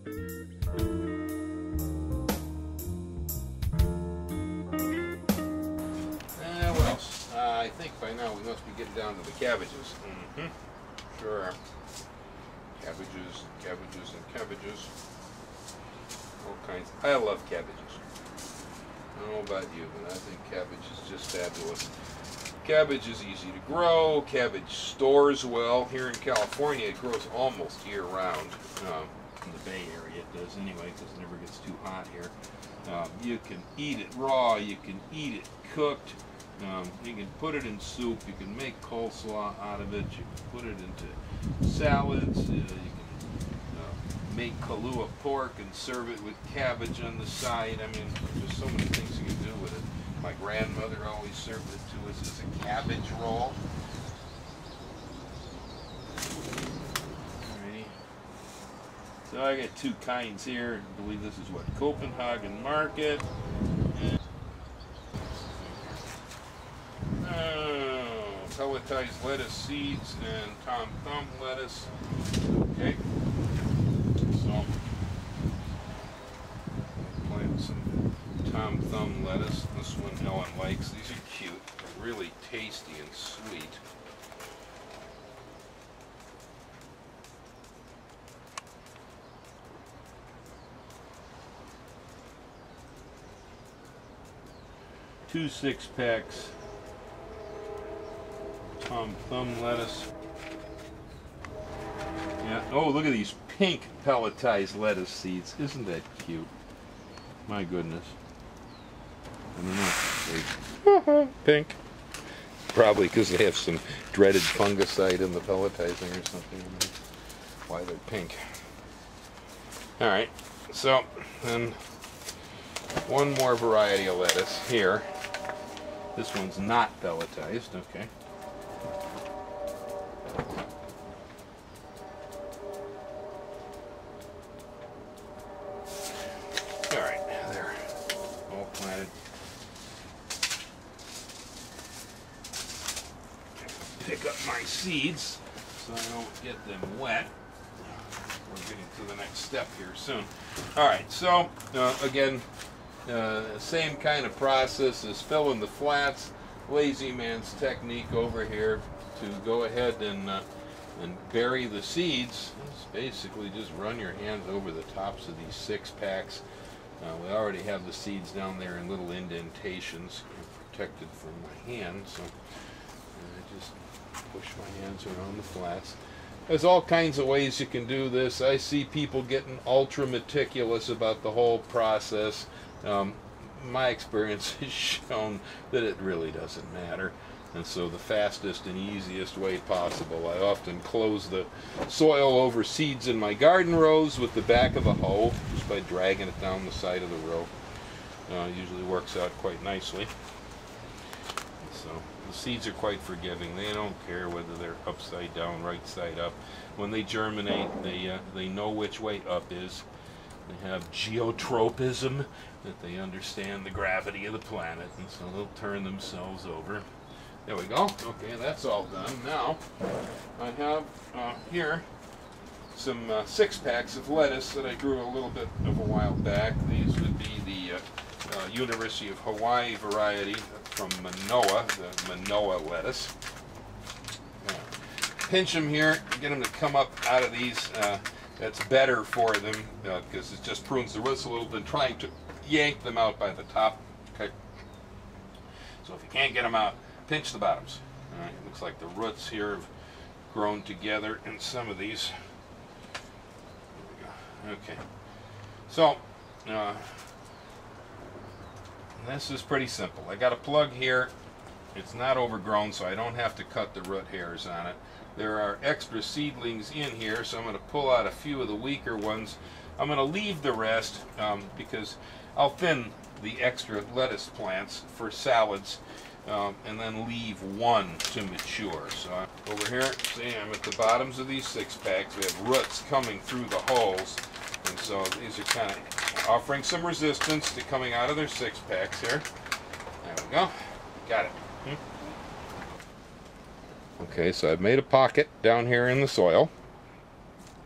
What else? I think by now we must be getting down to the cabbages. Sure are. Cabbages, cabbages, and cabbages. All kinds. I love cabbages. I don't know about you, but I think cabbage is just fabulous. Cabbage is easy to grow. Cabbage stores well. Here in California, it grows almost year-round. In the Bay Area, it does anyway, because it never gets too hot here. You can eat it raw. You can eat it cooked. You can put it in soup. You can make coleslaw out of it. You can put it into salads. You can make Kahlua pork and serve it with cabbage on the side. I mean, there's so many things you can do with it. My grandmother always served it to us as a cabbage roll. Alrighty. So I got two kinds here. I believe this is what, Copenhagen Market. Pelletized lettuce seeds and Tom Thumb lettuce. Okay. So plant some Tom Thumb lettuce. This one Ellen likes. These are cute. They're really tasty and sweet. Two 6-packs Tom Thumb lettuce. Yeah. Oh, look at these pink pelletized lettuce seeds. Isn't that cute? My goodness. I don't know. Pink. Probably because they have some dreaded fungicide in the pelletizing or something. That's why they're pink. Alright. So, then one more variety of lettuce here. This one's not pelletized. Okay. Alright, there. All planted. Pick up my seeds so I don't get them wet. We're getting to the next step here soon. Alright, so again, same kind of process as filling the flats. Lazy man's technique over here to go ahead and bury the seeds is basically just run your hands over the tops of these 6-packs. We already have the seeds down there in little indentations protected from my hand, so I just push my hands around the flats. There's all kinds of ways you can do this. I see people getting ultra meticulous about the whole process. My experience has shown that it really doesn't matter. And so the fastest and easiest way possible, I often close the soil over seeds in my garden rows with the back of a hoe, just by dragging it down the side of the row. Usually works out quite nicely. So the seeds are quite forgiving. They don't care whether they're upside down, right side up. When they germinate, they know which way up is. They have geotropism, that they understand the gravity of the planet, and so they'll turn themselves over. There we go. Okay, that's all done. Now, I have here some 6-packs of lettuce that I grew a little bit of a while back. These would be the University of Hawaii variety from Manoa, the Manoa lettuce. Pinch them here, get them to come up out of these. That's better for them because it just prunes the roots a little bit, trying to yank them out by the top. Okay. So if you can't get them out, pinch the bottoms. All right. It looks like the roots here have grown together in some of these. There we go. Okay. So this is pretty simple. I got a plug here. It's not overgrown, so I don't have to cut the root hairs on it. There are extra seedlings in here, so I'm going to pull out a few of the weaker ones. I'm going to leave the rest because I'll thin the extra lettuce plants for salads and then leave one to mature. So over here, see, I'm at the bottoms of these 6-packs. We have roots coming through the holes, and so these are kind of offering some resistance to coming out of their 6-packs here. There we go. Got it. Okay, so I've made a pocket down here in the soil.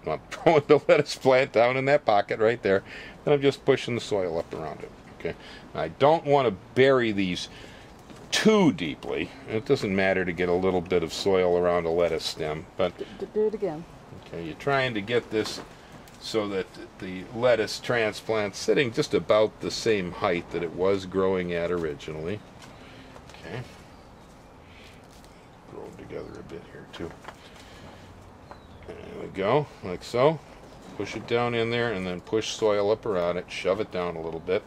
I'm throwing the lettuce plant down in that pocket right there, and I'm just pushing the soil up around it. Okay, I don't want to bury these too deeply. It doesn't matter to get a little bit of soil around a lettuce stem, but do it again. Okay, you're trying to get this so that the lettuce transplant's sitting just about the same height that it was growing at originally. Okay, grow them together a bit here too. There we go, like so. Push it down in there and then push soil up around it. Shove it down a little bit.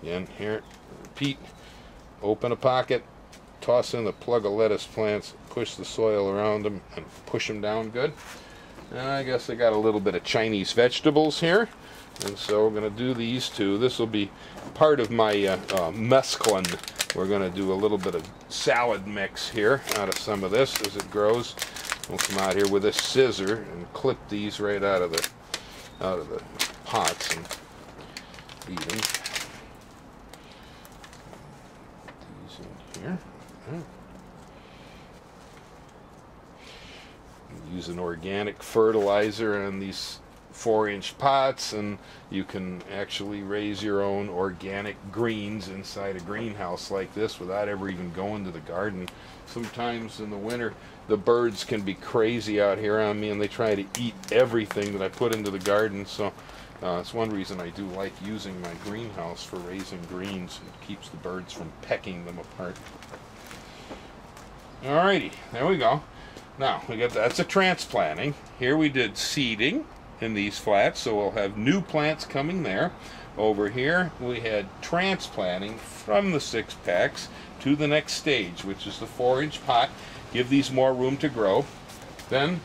Again, here, repeat. Open a pocket, toss in the plug of lettuce plants, push the soil around them, and push them down good. And I guess I got a little bit of Chinese vegetables here, and so we're going to do these two. This will be part of my mesclun. We're going to do a little bit of salad mix here out of some of this as it grows. We'll come out here with a scissor and clip these right out of the pots and eat them. These in here. Use an organic fertilizer in these 4-inch pots, and you can actually raise your own organic greens inside a greenhouse like this without ever even going to the garden. Sometimes in the winter the birds can be crazy out here on me and they try to eat everything that I put into the garden, so it's one reason I do like using my greenhouse for raising greens. It keeps the birds from pecking them apart. Alrighty, there we go. Now, that's a transplanting. Here we did seeding in these flats, so we'll have new plants coming there. Over here, we had transplanting from the 6-packs to the next stage, which is the 4-inch pot. Give these more room to grow. Then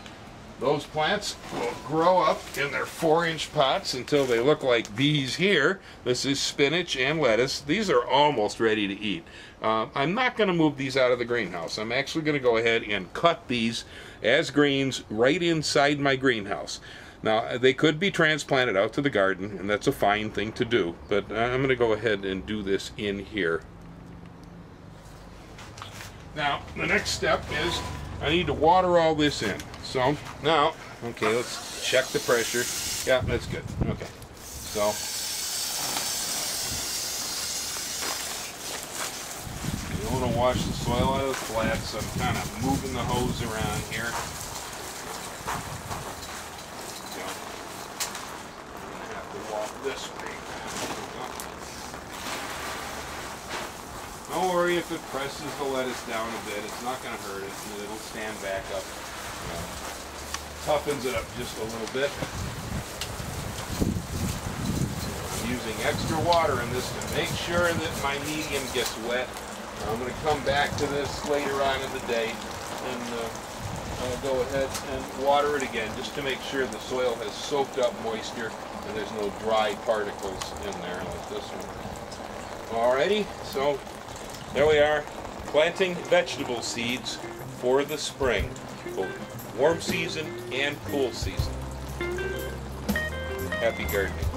those plants will grow up in their 4-inch pots until they look like these here. This is spinach and lettuce. These are almost ready to eat. I'm not going to move these out of the greenhouse. I'm actually going to go ahead and cut these as greens right inside my greenhouse. Now, they could be transplanted out to the garden, and that's a fine thing to do, but I'm going to go ahead and do this in here. Now, the next step is I need to water all this in. So, now, okay, let's check the pressure. Yeah, that's good. Okay, so I want to wash the soil out of the flat, so I'm kind of moving the hose around here. So, I'm going to have to walk this way. Don't worry if it presses the lettuce down a bit. It's not going to hurt it, and it'll stand back up. Toughens it up just a little bit. I'm using extra water in this to make sure that my medium gets wet. I'm going to come back to this later on in the day and I'll go ahead and water it again just to make sure the soil has soaked up moisture and there's no dry particles in there like this one. Alrighty, so there we are, planting vegetable seeds for the spring, both warm season and cool season. Happy gardening.